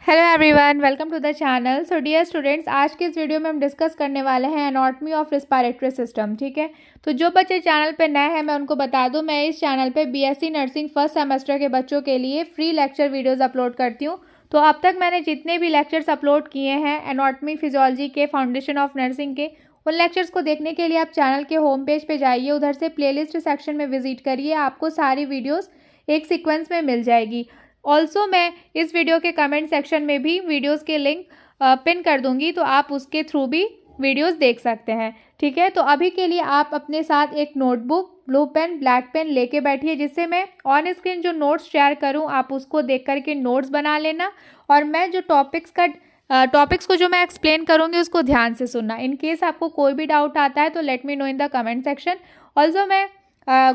Hello everyone, welcome to the channel. So dear students, आज के इस वीडियो में हम डिस्कस करने वाले हैं एनाटॉमी ऑफ रिस्पायरेटरी सिस्टम। ठीक है, तो जो बच्चे चैनल पे नए हैं मैं उनको बता दूं, मैं इस चैनल पे बीएससी नर्सिंग फर्स्ट सेमेस्टर के बच्चों के लिए फ्री लेक्चर वीडियोस अपलोड करती हूं। तो अब तक मैंने जितने भी लेक्चर्स अपलोड किए हैं एनाटॉमी फिजियोलॉजी के, फाउंडेशन ऑफ नर्सिंग के, उन लेक्चर्स को देखने के लिए आप चैनल के होम पेज पे जाइए, उधर से प्लेलिस्ट सेक्शन में विजिट करिए, आपको सारी वीडियोज़ एक सीक्वेंस में मिल जाएगी। ऑल्सो मैं इस वीडियो के कमेंट सेक्शन में भी वीडियोस के लिंक पिन कर दूंगी, तो आप उसके थ्रू भी वीडियोस देख सकते हैं। ठीक है, तो अभी के लिए आप अपने साथ एक notebook, blue pen, black pen लेके बैठिए, जिससे मैं ऑन स्क्रीन जो नोट्स शेयर करूं आप उसको देख करके नोट्स बना लेना, और मैं जो टॉपिक्स को जो मैं एक्सप्लेन करूंगी उसको ध्यान से सुनना। इन केस आपको कोई भी डाउट आता है तो let me know in the comment section. Also मैं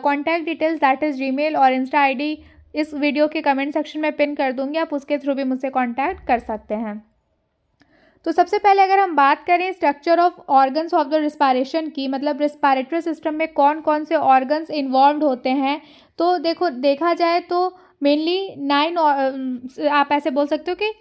contact details, that is Gmail और इंस्टा आईडी इस वीडियो के कमेंट सेक्शन में पिन कर दूंगी, आप उसके थ्रू भी मुझसे कांटेक्ट कर सकते हैं। तो सबसे पहले अगर हम बात करें structure of organs of the respiration की, मतलब रिस्पायरेटरी सिस्टम में कौन कौन से ऑर्गन्स इन्वॉल्व होते हैं, तो देखा जाए तो मेनली 9, आप ऐसे बोल सकते हो कि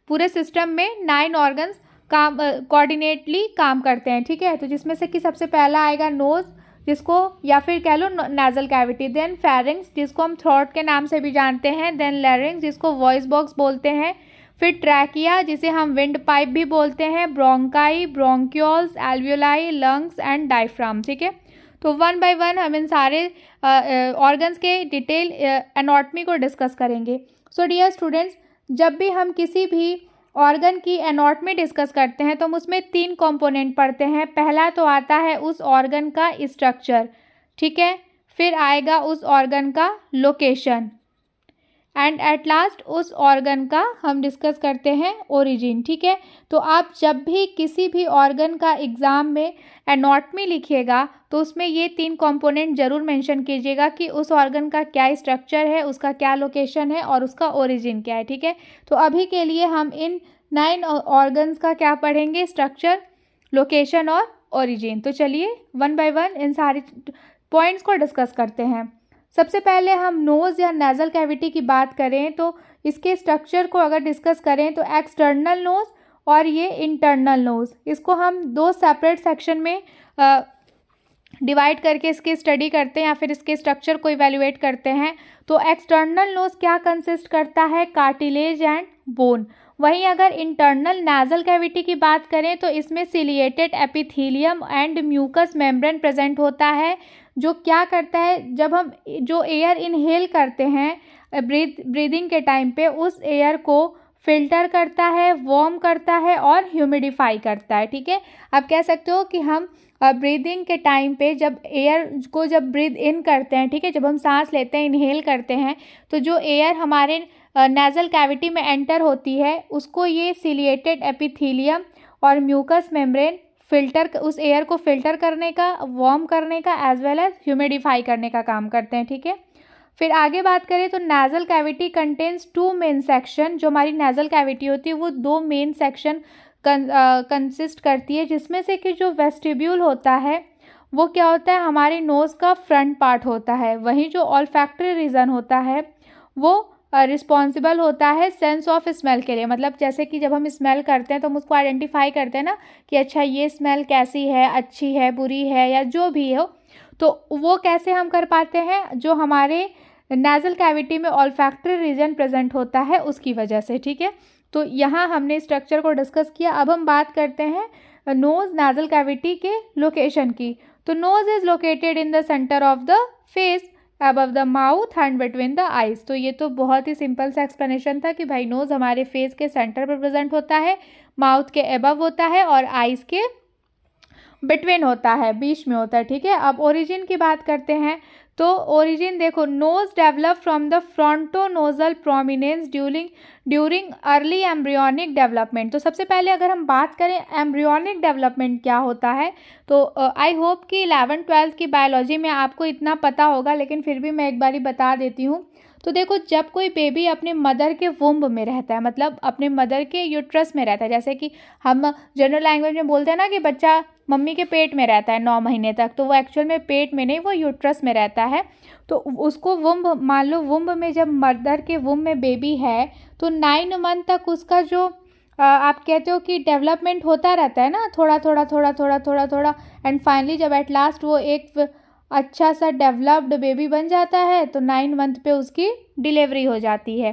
पूरे सिस्टम में 9 ऑर्गन्स काम कोऑर्डिनेटली काम करते हैं। ठीक है, तो जिसमें से कि सबसे पहला आएगा नोज़, जिसको या फिर कह लो नाजल कैविटी, देन फेरिंग्स जिसको हम थ्रोट के नाम से भी जानते हैं, देन लैरिंग्स जिसको वॉइस बॉक्स बोलते हैं, फिर ट्रैकिया जिसे हम विंड पाइप भी बोलते हैं, bronchi, bronchioles, alveoli, lungs and diaphragm. ठीक है, तो वन बाय वन हम इन सारे ऑर्गन्स के डिटेल एनाटॉमी को डिस्कस करेंगे। सो डियर स्टूडेंट्स, जब भी हम किसी भी ऑर्गन की एनाटॉमी डिस्कस करते हैं तो हम उसमें 3 कंपोनेंट पढ़ते हैं। पहला तो आता है उस ऑर्गन का स्ट्रक्चर, ठीक है, फिर आएगा उस ऑर्गन का लोकेशन, एंड एट लास्ट उस ऑर्गन का हम डिस्कस करते हैं ओरिजिन। ठीक है, तो आप जब भी किसी भी ऑर्गन का एग्ज़ाम में एनाटॉमी लिखिएगा तो उसमें ये 3 कंपोनेंट जरूर मेंशन कीजिएगा कि उस ऑर्गन का क्या स्ट्रक्चर है, उसका क्या लोकेशन है और उसका ओरिजिन क्या है। ठीक है, तो अभी के लिए हम इन 9 ऑर्गन्स का क्या पढ़ेंगे, स्ट्रक्चर, लोकेशन और ओरिजिन। तो चलिए वन बाय वन इन सारे पॉइंट्स को डिस्कस करते हैं। सबसे पहले हम नोज़ या नेज़ल कैविटी की बात करें तो इसके स्ट्रक्चर को अगर डिस्कस करें तो एक्सटर्नल नोज़ और ये इंटरनल नोज़, इसको हम 2 सेपरेट सेक्शन में डिवाइड करके इसकी स्टडी करते हैं या फिर इसके स्ट्रक्चर को इवैल्यूएट करते हैं। तो एक्सटर्नल नोज़ क्या कंसिस्ट करता है, कार्टिलेज एंड बोन। वहीं अगर इंटरनल नेज़ल कैविटी की बात करें तो इसमें ciliated epithelium and mucous membrane present होता है, जो क्या करता है, जब हम जो एयर इनहेल करते हैं ब्रीदिंग के टाइम पे, उस एयर को फिल्टर करता है, वार्म करता है और ह्यूमिडिफाई करता है। ठीक है, आप कह सकते हो कि हम ब्रीदिंग के टाइम पे जब एयर को जब ब्रीद इन करते हैं, ठीक है, जब हम सांस लेते हैं, इनहेल करते हैं, तो जो एयर हमारे नेज़ल कैविटी में एंटर होती है उसको ये सिलिएटेड एपिथेलियम और म्यूकस मेम्ब्रेन उस एयर को फिल्टर करने का, वार्म करने का, एज वेल एज ह्यूमिडिफाई करने का काम करते हैं। ठीक है, फिर आगे बात करें तो nasal cavity contains 2 main section. जो हमारी नेज़ल कैविटी होती है वो 2 मेन सेक्शन कंसिस्ट करती है, जिसमें से कि जो वेस्टिब्यूल होता है वो क्या होता है, हमारे नोज़ का फ्रंट पार्ट होता है। वहीं जो ऑल्फैक्टरी रीजन होता है वो रिस्पॉन्सिबल होता है सेंस ऑफ स्मेल के लिए। मतलब जैसे कि जब हम स्मेल करते हैं तो हम उसको आइडेंटिफाई करते हैं ना कि अच्छा ये स्मेल कैसी है, अच्छी है, बुरी है या जो भी हो, तो वो कैसे हम कर पाते हैं, जो हमारे नेज़ल कैविटी में ऑल्फैक्टरी रीजन प्रेजेंट होता है उसकी वजह से। ठीक है, तो यहाँ हमने स्ट्रक्चर को डिस्कस किया। अब हम बात करते हैं नोज़ नेज़ल कैविटी के लोकेशन की। तो nose is located in the centre of the face, above the mouth and between the eyes. तो ये तो बहुत ही सिंपल सा एक्सप्लेनेशन था कि भाई नोज़ हमारे फेस के सेंटर पर प्रेजेंट होता है, माउथ के अबव होता है और आइज़ के बिटवीन होता है, बीच में होता है। ठीक है, अब ओरिजिन की बात करते हैं तो ओरिजिन देखो, nose develop from the frontonasal prominence during early embryonic development. तो सबसे पहले अगर हम बात करें एम्ब्रियोनिक डेवलपमेंट क्या होता है, तो आई होप कि 11th 12th की बायोलॉजी में आपको इतना पता होगा, लेकिन फिर भी मैं एक बारी बता देती हूँ। तो देखो, जब कोई बेबी अपने मदर के वुम्ब में रहता है, मतलब अपने मदर के यूट्रस में रहता है, जैसे कि हम जनरल लैंग्वेज में बोलते हैं ना कि बच्चा मम्मी के पेट में रहता है 9 महीने तक, तो वो एक्चुअल में पेट में नहीं, वो यूट्रस में रहता है। तो उसको वुम्ब, मान लो वुम्ब में जब मदर के वुम्ब में बेबी है तो 9 मंथ तक उसका जो आप कहते हो कि डेवलपमेंट होता रहता है ना, थोड़ा थोड़ा थोड़ा थोड़ा थोड़ा थोड़ा, एंड फाइनली जब एट लास्ट वो एक अच्छा सा डेवलप्ड बेबी बन जाता है तो 9 मंथ पे उसकी डिलीवरी हो जाती है।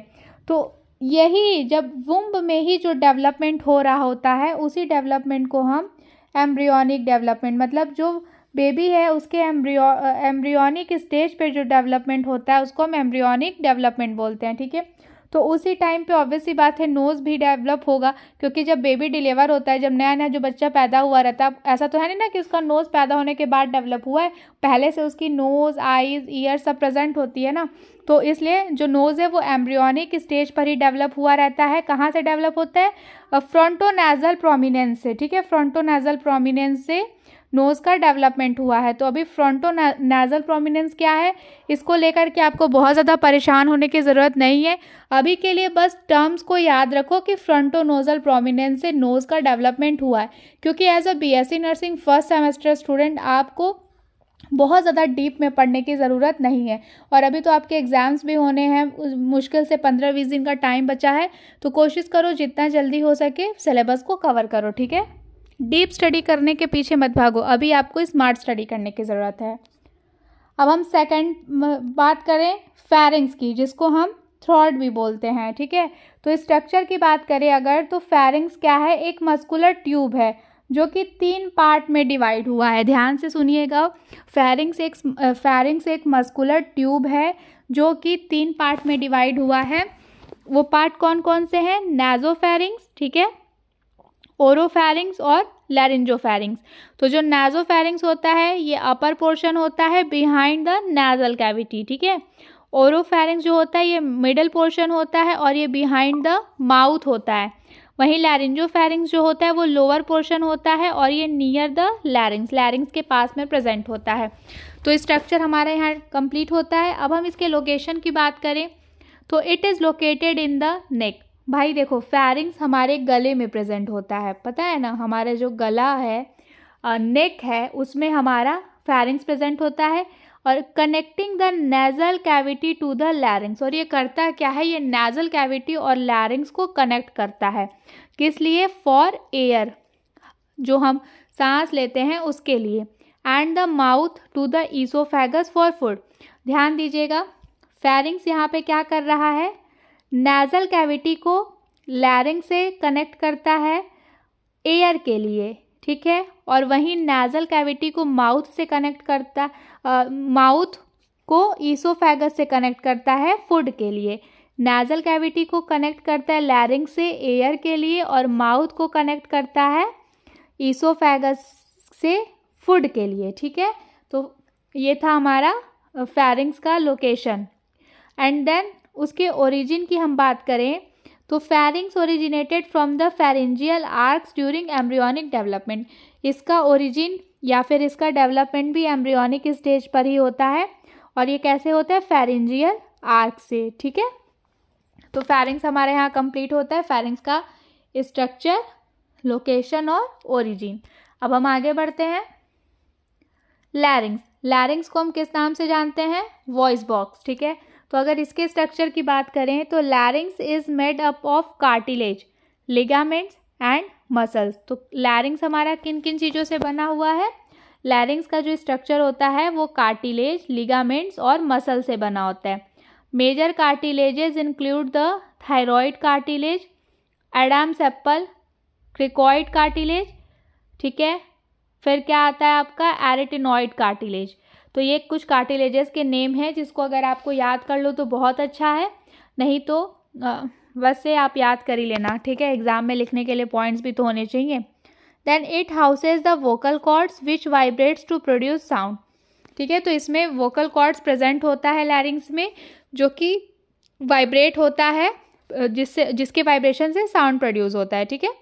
तो यही जब वुम्ब में ही जो डेवलपमेंट हो रहा होता है, उसी डेवलपमेंट को हम एम्ब्रियोनिक डेवलपमेंट, मतलब जो बेबी है उसके एम्ब्रियोनिक स्टेज पे जो डेवलपमेंट होता है उसको हम एम्ब्रियोनिक डेवलपमेंट बोलते हैं, ठीक है। तो उसी टाइम पे ऑब्वियस सी बात है नोज़ भी डेवलप होगा, क्योंकि जब बेबी डिलीवर होता है, जब नया नया जो बच्चा पैदा हुआ रहता है, ऐसा तो है नहीं ना कि उसका नोज़ पैदा होने के बाद डेवलप हुआ है, पहले से उसकी नोज़, आईज़, ईयर सब प्रेजेंट होती है ना। तो इसलिए जो नोज़ है वो एम्ब्रियोनिक स्टेज पर ही डेवलप हुआ रहता है। कहाँ से डेवलप होता है? फ्रंटोनेजल प्रोमिनेंस से, ठीक है, फ्रंटोनेजल प्रोमिनेंस से नोज़ का डेवलपमेंट हुआ है। तो अभी फ्रंटोनेजल प्रोमिनेंस क्या है, इसको लेकर के आपको बहुत ज़्यादा परेशान होने की ज़रूरत नहीं है। अभी के लिए बस टर्म्स को याद रखो कि फ्रंटोनोजल प्रोमिनेंस से नोज़ का डेवलपमेंट हुआ है, क्योंकि as a BSc nursing first semester student आपको बहुत ज़्यादा डीप में पढ़ने की ज़रूरत नहीं है। और अभी तो आपके एग्ज़ाम्स भी होने हैं, मुश्किल से 15-20 दिन का टाइम बचा है, तो कोशिश करो जितना जल्दी हो सके सिलेबस को कवर करो, ठीक है। डीप स्टडी करने के पीछे मत भागो, अभी आपको स्मार्ट स्टडी करने की ज़रूरत है। अब हम सेकंड बात करें फेरिंग्स की, जिसको हम थ्रोट भी बोलते हैं, ठीक है। तो स्ट्रक्चर की बात करें अगर, तो फेरिंग्स क्या है, एक मस्कुलर ट्यूब है जो कि 3 पार्ट में डिवाइड हुआ है। ध्यान से सुनिएगा, फेरिंग्स एक मस्कुलर ट्यूब है जो कि 3 पार्ट में डिवाइड हुआ है। वो पार्ट कौन कौन से हैं? नासोफेरिंग्स, ठीक है, ओरोफेरिंग्स और लैरिंजोफेरिंग्स। तो जो नासोफेरिंग्स होता है ये अपर पोर्शन होता है बिहाइंड द नाजल कैविटी, ठीक है। ओरोफेरिंग्स जो होता है ये मिडल पोर्शन होता है और ये बिहाइंड द माउथ होता है। वहीं लैरिंजोफेरिंग्स जो होता है वो लोअर पोर्शन होता है और ये नियर द लैरिंग्स के पास में प्रेजेंट होता है। तो स्ट्रक्चर हमारे यहाँ कंप्लीट होता है। अब हम इसके लोकेशन की बात करें तो it is located in the नेक। भाई देखो, फेरिंग्स हमारे गले में प्रेजेंट होता है, पता है ना, हमारा जो गला है, नेक है, उसमें हमारा फेरिंग्स प्रेजेंट होता है और connecting the nasal cavity to the larynx. और ये करता क्या है, ये नेजल कैविटी और लैरिंग्स को कनेक्ट करता है। किस लिए? फॉर एयर, जो हम सांस लेते हैं उसके लिए, and the mouth to the oesophagus for food. ध्यान दीजिएगा, फेरिंग्स यहाँ पे क्या कर रहा है, नेजल कैविटी को लैरिंग से कनेक्ट करता है एयर के लिए, ठीक है, और वहीं नेजल कैविटी को माउथ से कनेक्ट करता, माउथ को ईसोफेगस से कनेक्ट करता है फूड के लिए। नेजल कैविटी को कनेक्ट करता है लैरिंग से एयर के लिए और माउथ को कनेक्ट करता है ईसोफेगस से फूड के लिए, ठीक है। तो ये था हमारा फेरिंग्स का लोकेशन। एंड देन उसके ओरिजिन की हम बात करें तो pharynx originated from the pharyngeal arcs during embryonic development. इसका ओरिजिन या फिर इसका डेवलपमेंट भी एम्ब्रियोनिक स्टेज पर ही होता है। और ये कैसे होता है? फेरेंजियल आर्क से, ठीक है। तो फेरिंग्स हमारे यहाँ कंप्लीट होता है, फेरिंग्स का स्ट्रक्चर, लोकेशन और ओरिजिन। अब हम आगे बढ़ते हैं। लैरिंग्स को हम किस नाम से जानते हैं? वॉइस बॉक्स, ठीक है। तो अगर इसके स्ट्रक्चर की बात करें तो लैरिंग्स is made up of cartilage, ligaments and muscles. तो लैरिंग्स हमारा किन किन चीज़ों से बना हुआ है? लैरिंग्स का जो स्ट्रक्चर होता है वो कार्टिलेज, लिगामेंट्स और मसल से बना होता है। Major cartilages include the thyroid cartilage, Adam's apple, cricoid cartilage, ठीक है। फिर क्या आता है आपका? Arytenoid cartilage. तो ये कुछ कार्टिलेजेस के नेम हैं जिसको अगर आपको याद कर लो तो बहुत अच्छा है, नहीं तो वैसे आप याद कर ही लेना, ठीक है। एग्जाम में लिखने के लिए पॉइंट्स भी तो होने चाहिए। Then it houses the vocal cords which vibrates to produce sound, ठीक है। तो इसमें वोकल कॉर्ड्स प्रेजेंट होता है लैरिंग्स में, जो कि वाइब्रेट होता है, जिसके वाइब्रेशन से साउंड प्रोड्यूस होता है, ठीक है।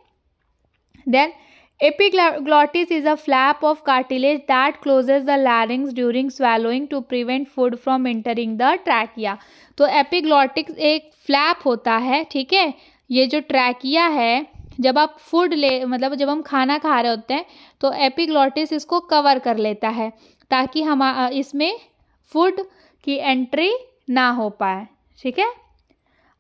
Then epiglottis is a flap of cartilage that closes the larynx during swallowing to prevent food from entering the trachea। तो एपिग्लॉटिक्स एक फ्लैप होता है, ठीक है। ये जो ट्रैकिया है, जब आप फूड ले मतलब जब हम खाना खा रहे होते हैं तो एपिग्लॉटिस इसको कवर कर लेता है ताकि हम इसमें फूड की एंट्री ना हो पाए, ठीक है।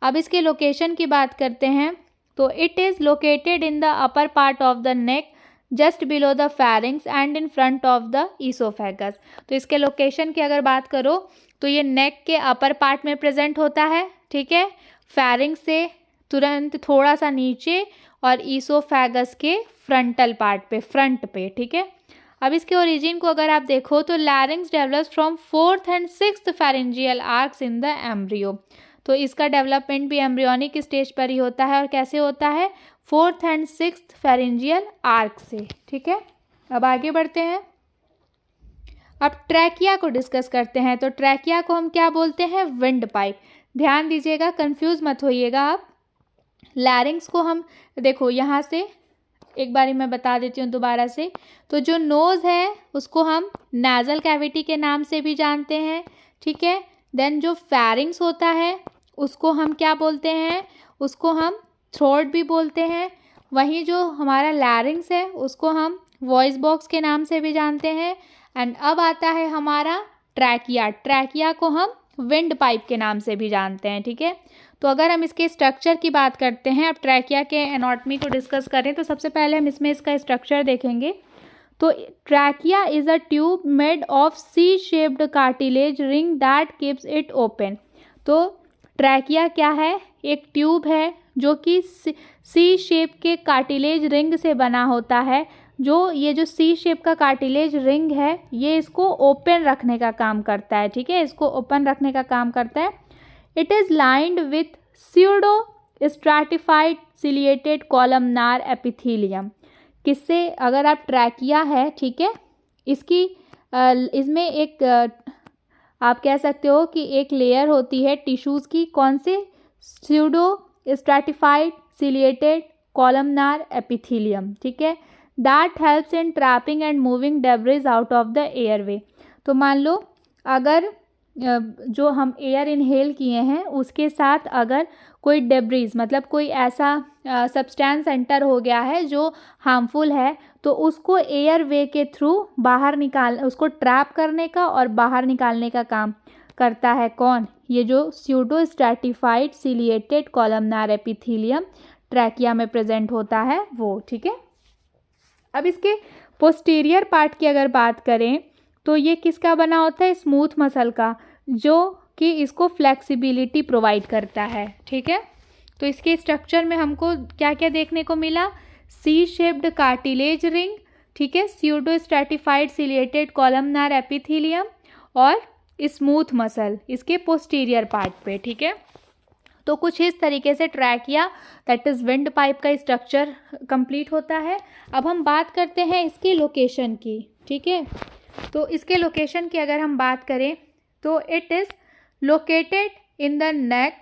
अब इसके लोकेशन की बात करते हैं तो it is located in the upper part of the neck just below the फैरिंग्स and in front of the oesophagus. तो इसके लोकेशन की अगर बात करो तो ये नेक के अपर पार्ट में प्रेजेंट होता है, ठीक है, फैरिंग से तुरंत थोड़ा सा नीचे और ईसोफेगस के फ्रंटल पार्ट पे, फ्रंट पे, ठीक है। अब इसके ओरिजिन को अगर आप देखो तो लैरिंग्स develops from 4th and 6th pharyngeal arcs in the embryo. तो इसका डेवलपमेंट भी एम्ब्रियोनिक स्टेज पर ही होता है और कैसे होता है, 4th and 6th pharyngeal arc से, ठीक है। अब आगे बढ़ते हैं, अब ट्रैकिया को डिस्कस करते हैं। तो ट्रैकिया को हम क्या बोलते हैं, विंड पाइप। ध्यान दीजिएगा, कंफ्यूज मत होइएगा आप। लैरिंग्स को हम देखो यहाँ से एक बारी मैं बता देती हूँ दोबारा से। तो जो नोज़ है उसको हम नाजल कैविटी के नाम से भी जानते हैं, ठीक है। देन जो फैरिंग्स होता है उसको हम क्या बोलते हैं, उसको हम थ्रोट भी बोलते हैं। वहीं जो हमारा लैरिंग्स है उसको हम वॉइस बॉक्स के नाम से भी जानते हैं। एंड अब आता है हमारा ट्रैकिया। ट्रैकिया को हम विंड पाइप के नाम से भी जानते हैं, ठीक है। तो अगर हम इसके स्ट्रक्चर की बात करते हैं, अब ट्रैकिया के एनाटॉमी को डिस्कस करें तो सबसे पहले हम इसमें इसका स्ट्रक्चर देखेंगे। तो trachea is a tube made of C shaped cartilage ring that keeps it open. तो ट्रैकिया क्या है, एक ट्यूब है जो कि सी शेप के कार्टिलेज रिंग से बना होता है। ये जो सी शेप का कार्टिलेज रिंग है ये इसको ओपन रखने का काम करता है, ठीक है, इसको ओपन रखने का काम करता है। It is lined with pseudo stratified ciliated columnar epithelium. किससे, अगर आप ट्रैकिया है, ठीक है, इसमें एक आप कह सकते हो कि एक लेयर होती है टिश्यूज़ की, कौन से, pseudo stratified ciliated columnar epithelium, ठीक है, that helps in trapping and moving debris out of the airway. तो मान लो अगर जो हम एयर इनहेल किए हैं उसके साथ अगर कोई डेब्रीज मतलब कोई ऐसा सब्सटेंस एंटर हो गया है जो हार्मफुल है तो उसको एयर वे के थ्रू बाहर उसको ट्रैप करने का और बाहर निकालने का काम करता है कौन, ये जो pseudo stratified ciliated columnar epithelium trachea में प्रेजेंट होता है वो, ठीक है। अब इसके पोस्टीरियर पार्ट की अगर बात करें तो ये किसका बना होता है, स्मूथ मसल का, जो कि इसको फ्लेक्सिबिलिटी प्रोवाइड करता है, ठीक है। तो इसके स्ट्रक्चर में हमको क्या क्या देखने को मिला, सी शेप्ड कार्टिलेज रिंग, ठीक है, pseudo stratified ciliated columnar epithelium और स्मूथ मसल इसके पोस्टीरियर पार्ट पे, ठीक है। तो कुछ इस तरीके से trachea that is wind pipe का स्ट्रक्चर कंप्लीट होता है। अब हम बात करते हैं इसकी लोकेशन की, ठीक है। तो इसके लोकेशन की अगर हम बात करें तो it is located in the neck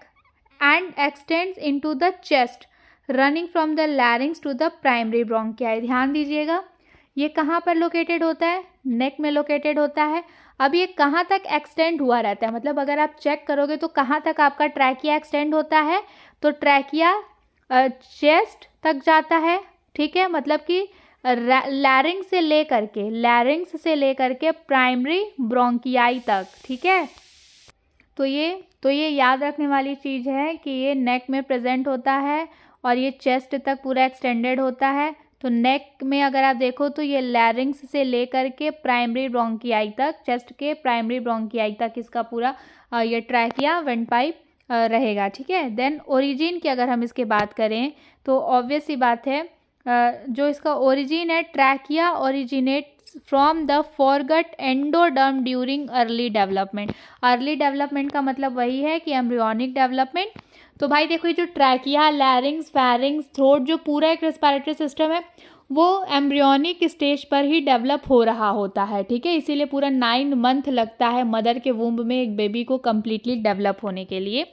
and extends into the chest running from the larynx to the primary bronchi. ध्यान दीजिएगा, ये कहाँ पर लोकेटेड होता है, नेक में लोकेटेड होता है। अब ये कहाँ तक एक्सटेंड हुआ रहता है, मतलब अगर आप चेक करोगे तो कहाँ तक आपका ट्रैकिया एक्सटेंड होता है, तो ट्रैकिया चेस्ट तक जाता है, ठीक है, मतलब कि लैरिंग्स से लेकर के प्राइमरी ब्रोंकियाई तक, ठीक है। तो ये याद रखने वाली चीज़ है कि ये नेक में प्रेजेंट होता है और ये चेस्ट तक पूरा एक्सटेंडेड होता है। तो नेक में अगर आप देखो तो ये लैरिंग्स से लेकर के प्राइमरी ब्रोंकियाई तक, चेस्ट के प्राइमरी ब्रोंकियाई तक इसका पूरा ये ट्रैकिया विंड पाइप रहेगा, ठीक है। देन ओरिजिन की अगर हम इसके बात करें तो ऑब्वियस सी बात है, जो इसका ओरिजिन है, trachea originates from the forgot endoderm during early development. Early development का मतलब वही है कि एम्ब्रियोनिक डेवलपमेंट। तो भाई देखो, ये जो ट्रैकिया, लैरिंग्स, फैरिंग्स, थ्रोट, जो पूरा एक रेस्पिरेटरी सिस्टम है वो एम्ब्रियोनिक स्टेज पर ही डेवलप हो रहा होता है, ठीक है। इसीलिए पूरा 9 मंथ लगता है मदर के वूम्ब में एक बेबी को कम्प्लीटली डेवलप होने के लिए।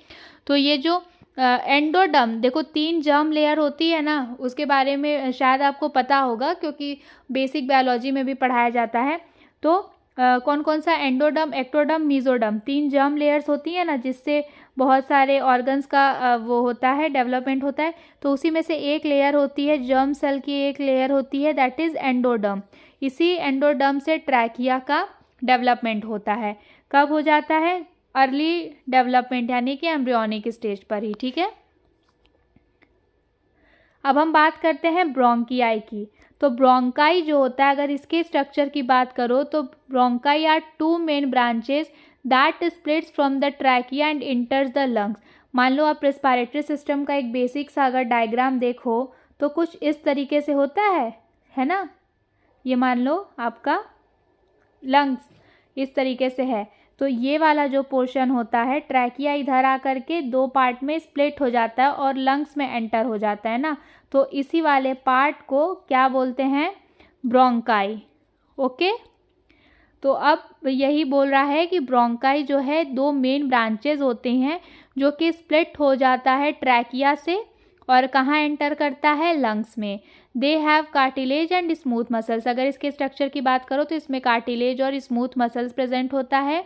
तो ये जो एंडोडर्म, देखो 3 जर्म लेयर होती है ना, उसके बारे में शायद आपको पता होगा क्योंकि बेसिक बायोलॉजी में भी पढ़ाया जाता है। तो कौन कौन सा, endoderm, ectoderm, mesoderm, 3 germ layers होती है ना, जिससे बहुत सारे ऑर्गन्स का वो होता है, डेवलपमेंट होता है। तो उसी में से एक लेयर होती है, जर्म सेल की एक लेयर होती है, दैट इज़ एंडोडर्म। इसी एंडोडर्म से ट्रैकिया का डेवलपमेंट होता है। कब हो जाता है? अर्ली डेवलपमेंट यानी कि एम्ब्रियोनिक स्टेज पर ही, ठीक है। अब हम बात करते हैं ब्रोंकियाई की। तो ब्रोंकाई जो होता है, अगर इसके स्ट्रक्चर की बात करो तो bronchi are two main branches that splits from the trachea and enters the lungs. मान लो आप रेस्पिरेटरी सिस्टम का एक बेसिक सा अगर डायग्राम देखो तो कुछ इस तरीके से होता है ना। ये मान लो आपका लंग्स इस तरीके से है, तो ये वाला जो पोर्शन होता है ट्रैकिया इधर आकर के दो पार्ट में स्प्लिट हो जाता है और लंग्स में एंटर हो जाता है ना। तो इसी वाले पार्ट को क्या बोलते हैं? ब्रोंकाई। ओके, तो अब यही बोल रहा है कि ब्रोंकाई जो है दो मेन ब्रांचेज होते हैं जो कि स्प्लिट हो जाता है ट्रैकिया से और कहाँ एंटर करता है? लंग्स में। They have cartilage and smooth muscles. अगर इसके स्ट्रक्चर की बात करो तो इसमें कार्टिलेज और स्मूथ मसल्स प्रेजेंट होता है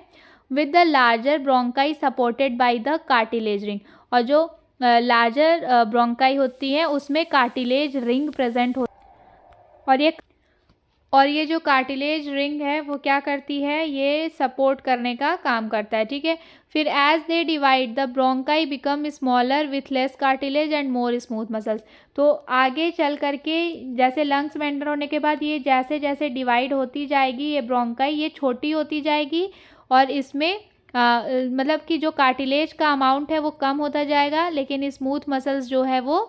with the larger bronchi supported by the cartilage ring. और जो लार्जर ब्रोंकाई होती है उसमें कार्टिलेज रिंग प्रेजेंट हो और ये जो कार्टिलेज रिंग है वो क्या करती है? ये सपोर्ट करने का काम करता है, ठीक है। फिर as they divide the bronchi become smaller with less cartilage and more smooth muscles. तो आगे चल करके जैसे लंग्स में एंटर होने के बाद ये जैसे जैसे डिवाइड होती जाएगी ये ब्रोंकाई, ये छोटी होती जाएगी और इसमें मतलब कि जो कार्टिलेज का अमाउंट है वो कम होता जाएगा, लेकिन स्मूथ मसल्स जो है वो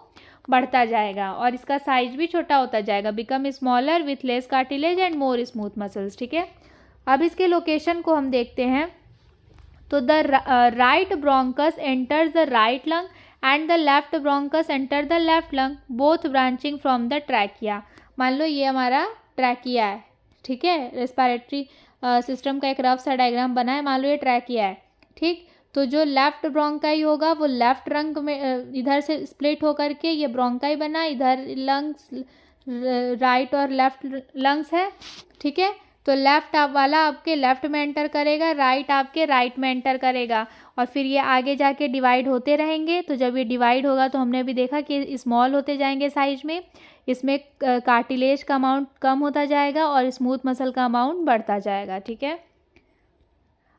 बढ़ता जाएगा और इसका साइज भी छोटा होता जाएगा। Become smaller with less cartilage and more smooth muscles, ठीक है। अब इसके लोकेशन को हम देखते हैं। तो the right bronchus enters the right lung and the left bronchus enter the left lung, both branching from the trachea. मान लो ये हमारा ट्रैकिया है, ठीक है। रेस्पिरेटरी सिस्टम का एक रफ सा डायग्राम बना है, मान लो ये ट्रैकिया है, ठीक। तो जो लेफ्ट ब्रोंकाई होगा वो लेफ्ट रंग में इधर से स्प्लिट होकर के ये ब्रोंकाई बना, इधर लंग्स राइट और लेफ्ट लंग्स है, ठीक है। तो लेफ्ट वाला आपके लेफ्ट में एंटर करेगा, राइट आपके राइट में एंटर करेगा और फिर ये आगे जाके डिवाइड होते रहेंगे। तो जब ये डिवाइड होगा तो हमने भी देखा कि स्मॉल होते जाएंगे साइज में, इसमें कार्टिलेज का अमाउंट कम होता जाएगा और स्मूथ मसल का अमाउंट बढ़ता जाएगा, ठीक है।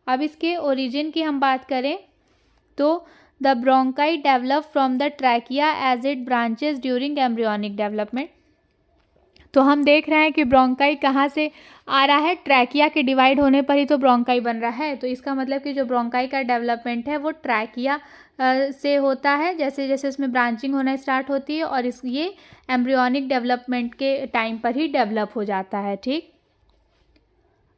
अब इसके ओरिजिन की हम बात करें तो the bronchi develop from the trachea as it branches during embryonic development. तो हम देख रहे हैं कि ब्रोंकाई कहाँ से आ रहा है? ट्रैकिया के डिवाइड होने पर ही तो ब्रोंकाई बन रहा है। तो इसका मतलब कि जो ब्रोंकाई का डेवलपमेंट है वो ट्रैकिया से होता है, जैसे जैसे उसमें ब्रांचिंग होना स्टार्ट होती है और ये एम्ब्रियोनिक डेवलपमेंट के टाइम पर ही डेवलप हो जाता है, ठीक।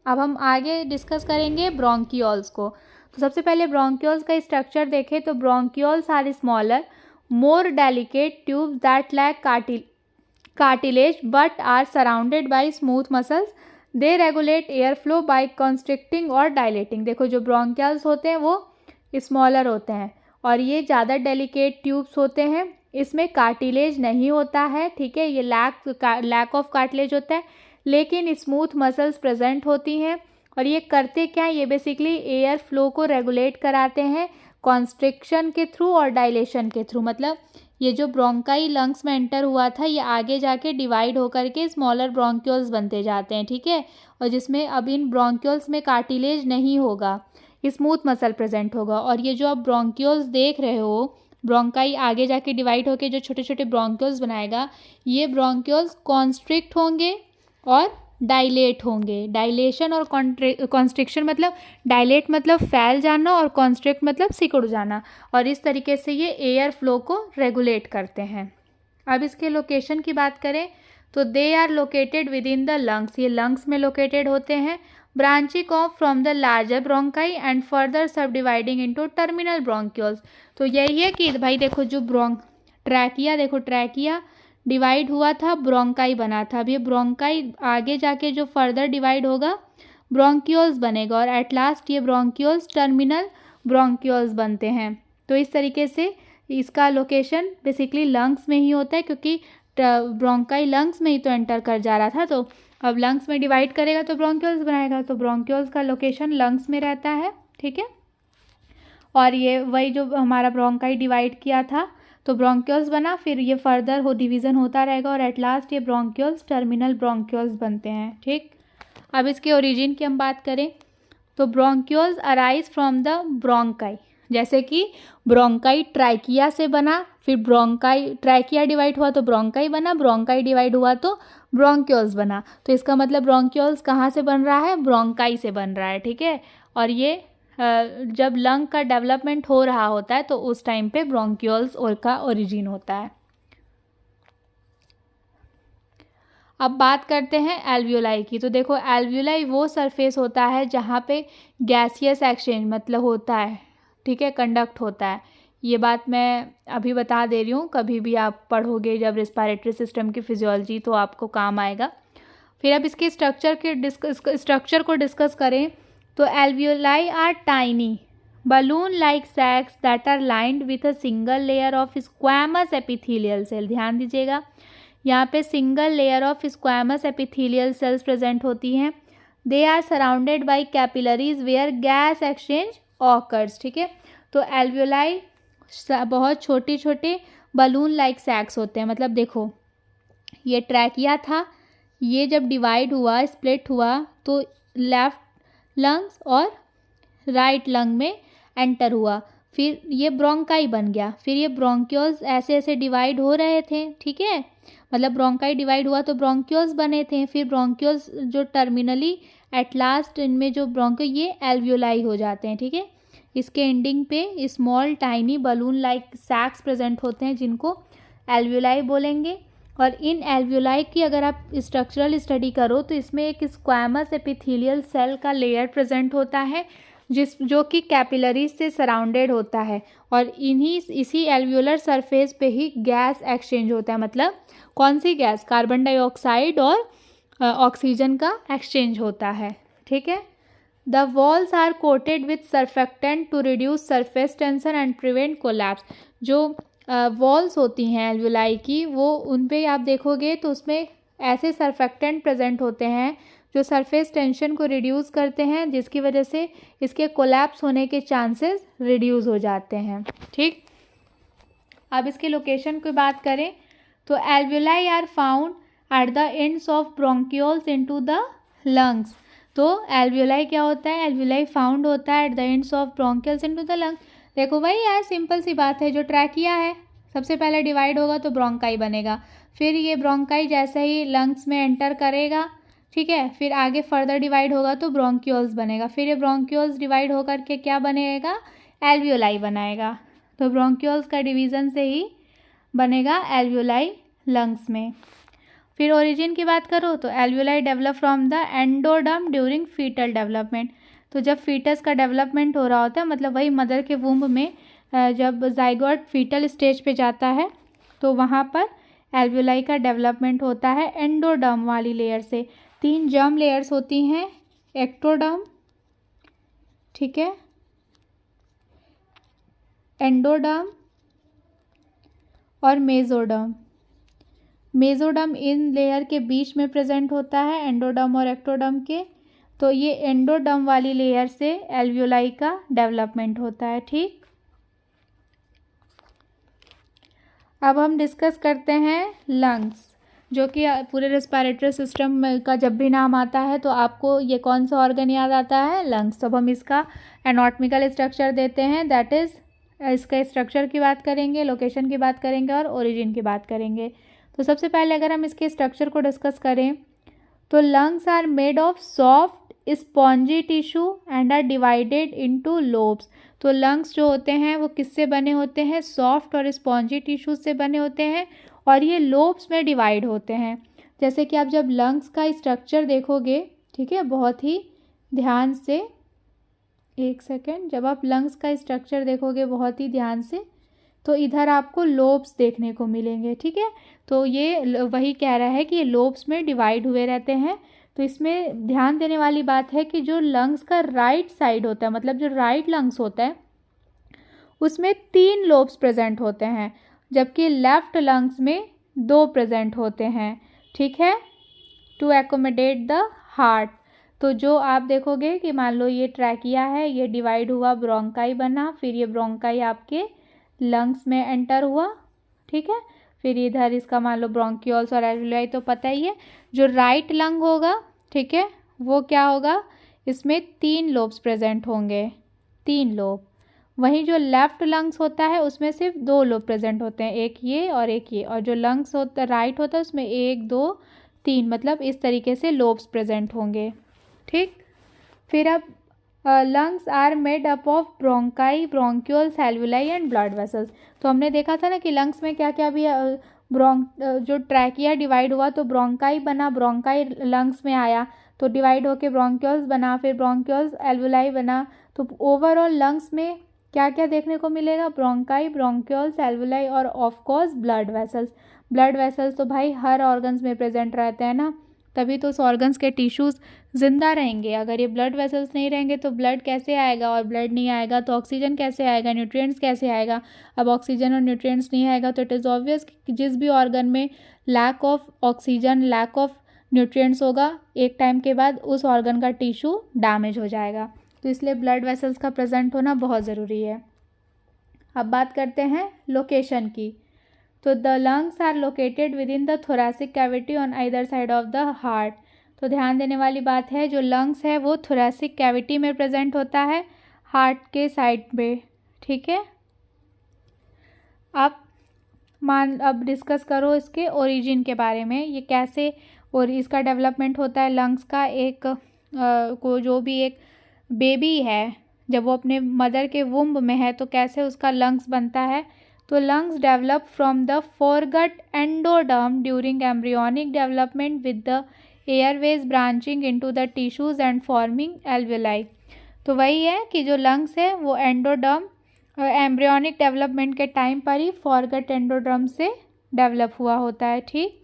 अब हम आगे डिस्कस करेंगे ब्रोंकियोल्स को। तो सबसे पहले ब्रोंकियोल्स का स्ट्रक्चर देखें तो bronchioles are smaller more delicate tubes that lack cartilage but are surrounded by smooth muscles. They regulate air flow by constricting और डायलेटिंग। देखो जो ब्रोंकियोल्स होते हैं वो स्मॉलर होते हैं और ये ज़्यादा डेलिकेट ट्यूब्स होते हैं, इसमें कार्टिलेज नहीं होता है, ठीक है। ये लैक ऑफ कार्टिलेज होता है लेकिन स्मूथ मसल्स प्रेजेंट होती हैं और ये करते क्या है? ये बेसिकली एयर फ्लो को रेगुलेट कराते हैं कॉन्स्ट्रिक्शन के थ्रू और डायलेशन के थ्रू। मतलब ये जो ब्रोंकाई लंग्स में एंटर हुआ था ये आगे जाके डिवाइड होकर के स्मॉलर ब्रोंक्यूल्स बनते जाते हैं, ठीक है। और जिसमें अब इन ब्रोंक्यूल्स में कार्टिलेज नहीं होगा, स्मूथ मसल प्रेजेंट होगा। और ये जो आप ब्रोंक्यूल्स देख रहे हो, ब्रोंकाई आगे जाके डिवाइड होकर जो छोटे छोटे ब्रोंक्यूल्स बनाएगा, ये ब्रोंक्यूल्स कॉन्स्ट्रिक्ट होंगे और डायलेट होंगे। डायलेशन और कॉन्स्ट्रिक्शन मतलब डायलेट मतलब फैल जाना और कॉन्स्ट्रिक्ट मतलब सिकुड़ जाना, और इस तरीके से ये एयर फ्लो को रेगुलेट करते हैं। अब इसके लोकेशन की बात करें तो they are located within the lungs. ये लंग्स में लोकेटेड होते हैं। Branching off from the larger bronchi and further subdividing into terminal bronchioles. तो यही है कि भाई देखो जो ट्रैकिया, देखो ट्रैकिया डिवाइड हुआ था, ब्रोंकाई बना था। अब ये ब्रोंकाई आगे जाके जो फर्दर डिवाइड होगा ब्रोंक्यूल्स बनेगा और एट लास्ट ये ब्रोंक्यूल्स टर्मिनल ब्रोंक्यूल्स बनते हैं। तो इस तरीके से इसका लोकेशन बेसिकली लंग्स में ही होता है, क्योंकि ब्रोंकाई लंग्स में ही तो एंटर कर जा रहा था। तो अब लंग्स में डिवाइड करेगा तो ब्रोंक्यूल्स बनाएगा, तो ब्रोंक्यूल्स का लोकेशन लंग्स में रहता है, ठीक है। और ये वही जो हमारा ब्रोंकाई डिवाइड किया था तो ब्रोंक्यूल्स बना, फिर ये फर्दर हो डिवीज़न होता रहेगा और एट लास्ट ये ब्रोंक्यूल्स टर्मिनल ब्रोंक्यूल्स बनते हैं। ठीक, अब इसके ओरिजिन की हम बात करें तो bronchioles arise from the bronchi, जैसे कि ब्रोंकाई ट्राइकिया से बना, फिर ब्रोंकाई ट्राइकिया डिवाइड हुआ तो ब्रोंकाई बना, ब्रोंकाई डिवाइड हुआ तो ब्रोंक्यूल्स बना। तो इसका मतलब ब्रोंक्यूल्स कहाँ से बन रहा है, ब्रोंकाई से बन रहा है। ठीक है, और ये जब लंग का डेवलपमेंट हो रहा होता है तो उस टाइम पे ब्रोंक्यूल्स और का ओरिजिन होता है। अब बात करते हैं एल्वियोलाई की। तो देखो एल्वियोलाई वो सरफेस होता है जहाँ पे गैसियस एक्सचेंज मतलब होता है, ठीक है, कंडक्ट होता है। ये बात मैं अभी बता दे रही हूँ, कभी भी आप पढ़ोगे जब रिस्पायरेटरी सिस्टम की फिजियोलॉजी तो आपको काम आएगा। फिर अब इसके स्ट्रक्चर को डिस्कस करें तो alveoli are tiny balloon like sacs that are lined with a single layer of squamous epithelial cell. ध्यान दीजिएगा, यहाँ पे single layer of squamous epithelial cells present होती हैं। They are surrounded by capillaries where gas exchange occurs. ठीक है, तो alveoli बहुत छोटे छोटे बलून लाइक सैक्स होते हैं। मतलब देखो ये ट्रैकिया था, ये जब डिवाइड हुआ स्प्लिट हुआ तो लेफ्ट लंग्स और राइट लंग में एंटर हुआ, फिर ये ब्रोंकाई बन गया, फिर ये ब्रोंक्यूल्स ऐसे ऐसे डिवाइड हो रहे थे। ठीक है, मतलब ब्रोंकाई डिवाइड हुआ तो ब्रोंक्यूल्स बने थे, फिर ब्रोंक्यूल्स जो टर्मिनली एट लास्ट इनमें जो ब्रोंक्यू ये एल्वियोलाई हो जाते हैं। ठीक है, इसके एंडिंग पे small tiny balloon like sacs present होते हैं जिनको एल्वियोलाई बोलेंगे। और इन एल्वियोलाई की अगर आप स्ट्रक्चरल स्टडी करो तो इसमें एक स्क्वैमस एपिथेलियल सेल का लेयर प्रेजेंट होता है जो कि कैपिलरीज से सराउंडेड होता है, और इसी एल्वियोलर सरफेस पे ही गैस एक्सचेंज होता है। मतलब कौन सी गैस, कार्बन डाइऑक्साइड और ऑक्सीजन का एक्सचेंज होता है। ठीक है, the walls are coated with surfactant to reduce surface tension and prevent collapse. जो वॉल्स होती हैं एल्वियोलाई की, वो उन पे आप देखोगे तो उसमें ऐसे सर्फेक्टेंट प्रेजेंट होते हैं जो सरफेस टेंशन को रिड्यूस करते हैं, जिसकी वजह से इसके कोलैप्स होने के चांसेस रिड्यूस हो जाते हैं। ठीक, अब इसके लोकेशन की बात करें तो alveoli are found at the ends of bronchioles into the lungs. तो एल्वियोलाई क्या होता है, एल्वियोलाई फाउंड होता है at the ends of bronchioles into the lungs. देखो भाई यार सिंपल सी बात है, जो ट्रैकिया है सबसे पहले डिवाइड होगा तो ब्रोंकाई बनेगा, फिर ये ब्रोंकाई जैसे ही लंग्स में एंटर करेगा, ठीक है, फिर आगे फर्दर डिवाइड होगा तो ब्रोंक्यूल्स बनेगा, फिर ये ब्रोंक्यूल्स डिवाइड होकर के क्या बनेगा, एल्वियोलाई बनाएगा। तो ब्रोंक्यूल्स का डिवीज़न से ही बनेगा एल्वियोलाई लंग्स में। फिर ओरिजिन की बात करो तो alveoli develop from the endoderm during foetal development. तो जब फीटस का डेवलपमेंट हो रहा होता है, मतलब वही मदर के वूम्ब में जब जाइगोट फीटल स्टेज पे जाता है तो वहाँ पर एल्वियोलाई का डेवलपमेंट होता है एंडोडर्म वाली लेयर से। 3 जर्म लेयर्स होती हैं, एक्टोडर्म, ठीक है, एंडोडर्म और मेसोडर्म। मेसोडर्म इन लेयर के बीच में प्रेजेंट होता है एंडोडर्म और एक्टोडर्म के। तो ये एंडोडर्म वाली लेयर से एल्वियोलाई का डेवलपमेंट होता है। ठीक, अब हम डिस्कस करते हैं लंग्स, जो कि पूरे रेस्पिरेटरी सिस्टम का जब भी नाम आता है तो आपको ये कौन सा ऑर्गन याद आता है, लंग्स। तो अब हम इसका एनाटॉमिकल स्ट्रक्चर देते हैं, दैट इज़ इसका स्ट्रक्चर की बात करेंगे, लोकेशन की बात करेंगे और ओरिजिन की बात करेंगे। तो सबसे पहले अगर हम इसके स्ट्रक्चर को डिस्कस करें तो lungs are made of soft spongy tissue and are divided into lobes. तो लंग्स जो होते हैं वो किससे बने होते हैं, सॉफ्ट और स्पॉन्जी टिश्यू से बने होते हैं और ये लोब्स में डिवाइड होते हैं। जैसे कि आप जब लंग्स का स्ट्रक्चर देखोगे, ठीक है, बहुत ही ध्यान से, एक सेकेंड, जब आप लंग्स का स्ट्रक्चर देखोगे बहुत ही ध्यान से तो इधर आपको लोब्स देखने को मिलेंगे। ठीक है, तो ये वही कह रहा है कि ये लोब्स में डिवाइड हुए रहते हैं। तो इसमें ध्यान देने वाली बात है कि जो लंग्स का राइट साइड होता है, मतलब जो राइट लंग्स होता है उसमें 3 लोब्स प्रेजेंट होते हैं, जबकि लेफ्ट लंग्स में 2 प्रेजेंट होते हैं। ठीक है, टू एकोमोडेट द हार्ट। तो जो आप देखोगे कि मान लो ये ट्रैकिया है, ये डिवाइड हुआ, ब्रोंकाई बना, फिर ये ब्रोंकाई आपके लंग्स में एंटर हुआ, ठीक है। फिर इधर इसका मान लो ब्रोंक्यूल्स और एल्वियोलाई तो पता ही है। जो राइट लंग होगा, ठीक है, वो क्या होगा, इसमें 3 लोब्स प्रेजेंट होंगे, 3 लोब। वहीं जो लेफ्ट लंग्स होता है उसमें सिर्फ 2 लोब प्रेजेंट होते हैं, एक ये और एक ये। और जो लंग्स होता राइट होता है उसमें 1 2 3, मतलब इस तरीके से लोब्स प्रेजेंट होंगे, ठीक। फिर अब lungs are made up of bronchi, bronchioles, alveoli and blood vessels. तो हमने देखा था ना कि लंग्स में क्या क्या भी जो ट्रैकिया डिवाइड हुआ तो ब्रोंकाई बना, ब्रोंकाई लंग्स में आया तो डिवाइड होके ब्रोंक्यूल्स बना, फिर ब्रोंक्यूल्स एल्वियोलाई बना। तो ओवरऑल लंग्स में क्या क्या देखने को मिलेगा, ब्रोंकाई, ब्रोंक्यूल्स, एल्वियोलाई और of course blood vessels. Blood vessels तो भाई हर ऑर्गन्स में प्रेजेंट रहते हैं ना, तभी तो उस ऑर्गन्स के टिश्यूज़ ज़िंदा रहेंगे। अगर ये ब्लड वेसल्स नहीं रहेंगे तो ब्लड कैसे आएगा, और ब्लड नहीं आएगा तो ऑक्सीजन कैसे आएगा, न्यूट्रिएंट्स कैसे आएगा। अब ऑक्सीजन और न्यूट्रिएंट्स नहीं आएगा तो इट इज़ ऑब्वियस कि जिस भी ऑर्गन में lack of oxygen, lack of nutrients होगा, एक टाइम के बाद उस ऑर्गन का टिश्यू डैमेज हो जाएगा। तो इसलिए ब्लड वेसल्स का प्रेजेंट होना बहुत ज़रूरी है। अब बात करते हैं लोकेशन की। तो the lungs are located within the thoracic cavity on either side of the heart. तो ध्यान देने वाली बात है, जो लंग्स है वो थोरैसिक कैविटी में प्रेजेंट होता है, हार्ट के साइड पे, ठीक है। अब डिस्कस करो इसके ओरिजिन के बारे में, ये कैसे और इसका डेवलपमेंट होता है लंग्स का। एक को जो भी एक बेबी है जब वो अपने मदर के वुम्ब में है तो कैसे उसका लंग्स बनता है। तो lungs develop from the foregut endoderm during embryonic development with the Airways branching into the tissues and forming alveoli. तो वही है कि जो लंग्स है वो एंडोडर्म एम्ब्रियोनिक डेवलपमेंट के टाइम पर ही फोरगट एंडोडर्म से डेवलप हुआ होता है, ठीक।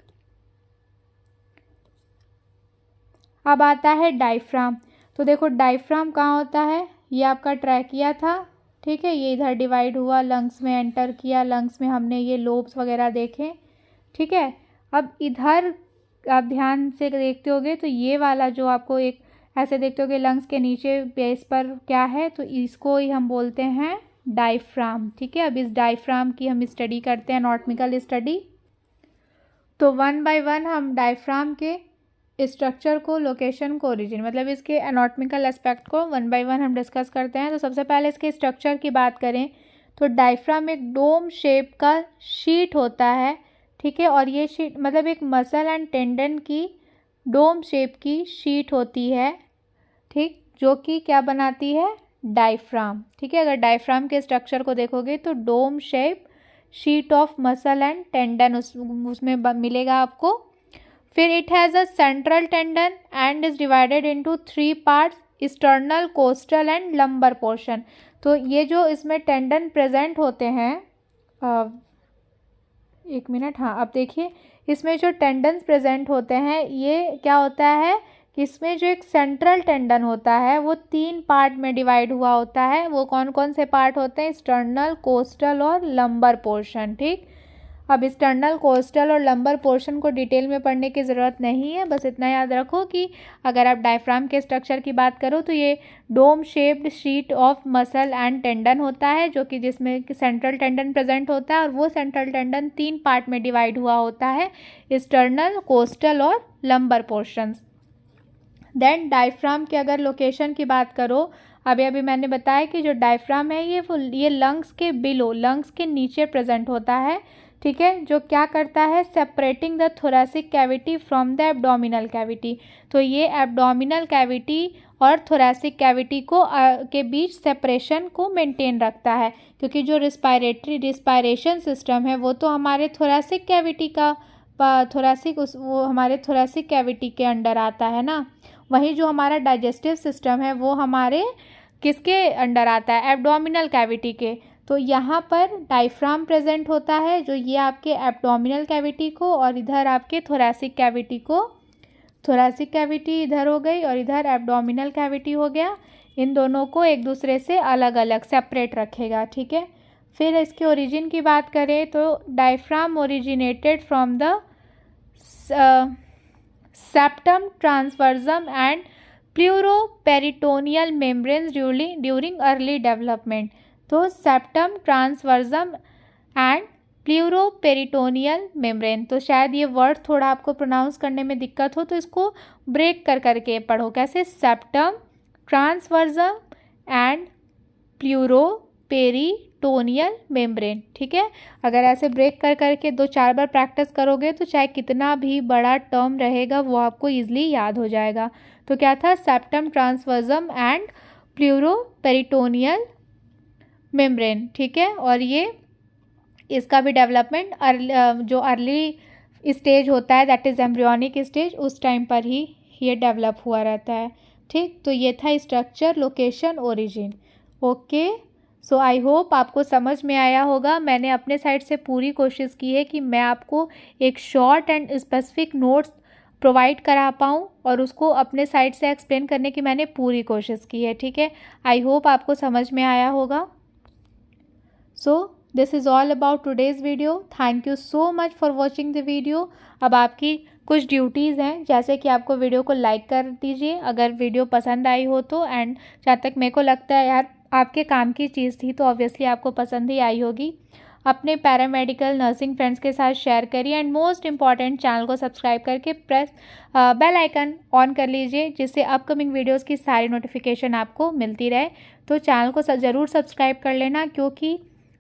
अब आता है डायफ्राम। तो देखो डायफ्राम कहाँ होता है, ये आपका ट्रैकिया था, ठीक है, ये इधर डिवाइड हुआ, लंग्स में एंटर किया, लंग्स में हमने ये लोब्स वगैरह देखे, ठीक है। अब इधर आप ध्यान से देखते होगे तो ये वाला जो आपको एक ऐसे देखते होगे लंग्स के नीचे बेस पर क्या है, तो इसको ही हम बोलते हैं डायफ्राम, ठीक है। अब इस डायफ्राम की हम स्टडी करते हैं, एनाटॉमिकल स्टडी। तो 1 बाय 1 हम डायफ्राम के स्ट्रक्चर को, लोकेशन को, ओरिजिन, मतलब इसके एनाटॉमिकल एस्पेक्ट को 1 बाय 1 हम डिस्कस करते हैं। तो सबसे पहले इसके स्ट्रक्चर की बात करें तो डायफ्राम एक डोम शेप का शीट होता है, ठीक है। और ये शीट मतलब एक मसल एंड टेंडन की डोम शेप की शीट होती है, ठीक, जो कि क्या बनाती है, डायफ्राम, ठीक है। अगर डायफ्राम के स्ट्रक्चर को देखोगे तो dome shape sheet of muscle and tendon उसमें मिलेगा आपको। फिर it has a central tendon and is divided into 3 parts, external, costal and lumbar portion. तो ये जो इसमें टेंडन प्रेजेंट होते हैं, एक मिनट, हाँ, अब देखिए इसमें जो टेंडन्स प्रेजेंट होते हैं ये क्या होता है कि इसमें जो एक सेंट्रल टेंडन होता है वो 3 पार्ट में डिवाइड हुआ होता है। वो कौन कौन से पार्ट होते हैं, एक्सटर्नल, कोस्टल और लंबर पोर्शन, ठीक। अब एक्सटर्नल, कोस्टल और लंबर पोर्शन को डिटेल में पढ़ने की ज़रूरत नहीं है, बस इतना याद रखो कि अगर आप डायफ्राम के स्ट्रक्चर की बात करो तो ये dome shaped sheet of muscle and tendon होता है, जो कि जिसमें सेंट्रल टेंडन प्रेजेंट होता है, और वो सेंट्रल टेंडन 3 पार्ट में डिवाइड हुआ होता है, एक्सटर्नल, कोस्टल और लंबर पोर्शंस। देन डायफ्राम की अगर लोकेशन की बात करो, अभी मैंने बताया कि जो डायफ्राम है ये लंग्स के बिलो, लंग्स के नीचे प्रेजेंट होता है, ठीक है, जो क्या करता है, separating the thoracic cavity from the abdominal cavity. तो ये एब्डोमिनल कैविटी और थोरैसिक कैविटी को के बीच सेपरेशन को मेंटेन रखता है, क्योंकि जो रिस्पायरेशन सिस्टम है वो तो हमारे थोरैसिक कैविटी का वो हमारे थोरैसिक कैविटी के अंडर आता है ना। वहीं जो हमारा डाइजेस्टिव सिस्टम है वो हमारे किसके अंडर आता है, एब्डोमिनल कैविटी के। तो यहाँ पर डायफ्राम प्रेजेंट होता है जो ये आपके एब्डोमिनल कैविटी को और इधर आपके थोरैसिक कैविटी को, थोरैसिक कैविटी इधर हो गई और इधर एब्डोमिनल कैविटी हो गया, इन दोनों को एक दूसरे से अलग अलग सेपरेट रखेगा, ठीक है। फिर इसके ओरिजिन की बात करें तो diaphragm originated from the septum transversum and pleuroperitoneal membranes during early development. तो septum, transversum and pleuroperitoneal membrane. तो शायद ये वर्ड थोड़ा आपको प्रोनाउंस करने में दिक्कत हो, तो इसको ब्रेक कर करके पढ़ो। कैसे? Septum, transversum and pleuroperitoneal membrane. ठीक है, अगर ऐसे ब्रेक कर करके 2-4 बार प्रैक्टिस करोगे तो चाहे कितना भी बड़ा टर्म रहेगा वो आपको ईजिली याद हो जाएगा। तो क्या था? Septum, transversum and pleuroperitoneal membrane. ठीक है, और ये इसका भी डेवलपमेंट जो अर्ली स्टेज होता है, दैट इज़ एम्ब्रियोनिक स्टेज, उस टाइम पर ही ये डेवलप हुआ रहता है। ठीक, तो ये था structure, location, origin. Okay, so I hope आपको समझ में आया होगा। मैंने अपने साइड से पूरी कोशिश की है कि मैं आपको एक short and specific notes provide करा पाऊँ और उसको अपने साइड से एक्सप्लेन करने की मैंने पूरी कोशिश की है। ठीक है, आई होप आपको समझ में आया होगा। So this is all about today's video. Thank you so much for watching the video. अब आपकी कुछ ड्यूटीज़ हैं, जैसे कि आपको वीडियो को लाइक कर दीजिए अगर वीडियो पसंद आई हो तो, एंड जहाँ तक मेरे को लगता है यार आपके काम की चीज़ थी तो ऑब्वियसली आपको पसंद ही आई होगी। अपने पैरामेडिकल नर्सिंग फ्रेंड्स के साथ शेयर करिए, एंड मोस्ट इम्पॉर्टेंट चैनल को सब्सक्राइब करके प्रेस बेल आइकन ऑन कर लीजिए, जिससे अपकमिंग वीडियोज़ की सारी नोटिफिकेशन आपको मिलती रहे। तो चैनल को ज़रूर सब्सक्राइब कर लेना, क्योंकि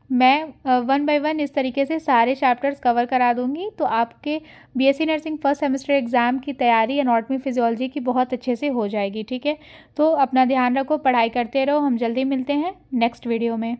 मैं 1 बाय 1 इस तरीके से सारे चैप्टर्स कवर करा दूंगी, तो आपके BSc nursing first semester exam की तैयारी एनाटॉमी फिजियोलॉजी की बहुत अच्छे से हो जाएगी। ठीक है, तो अपना ध्यान रखो, पढ़ाई करते रहो। हम जल्दी मिलते हैं नेक्स्ट वीडियो में।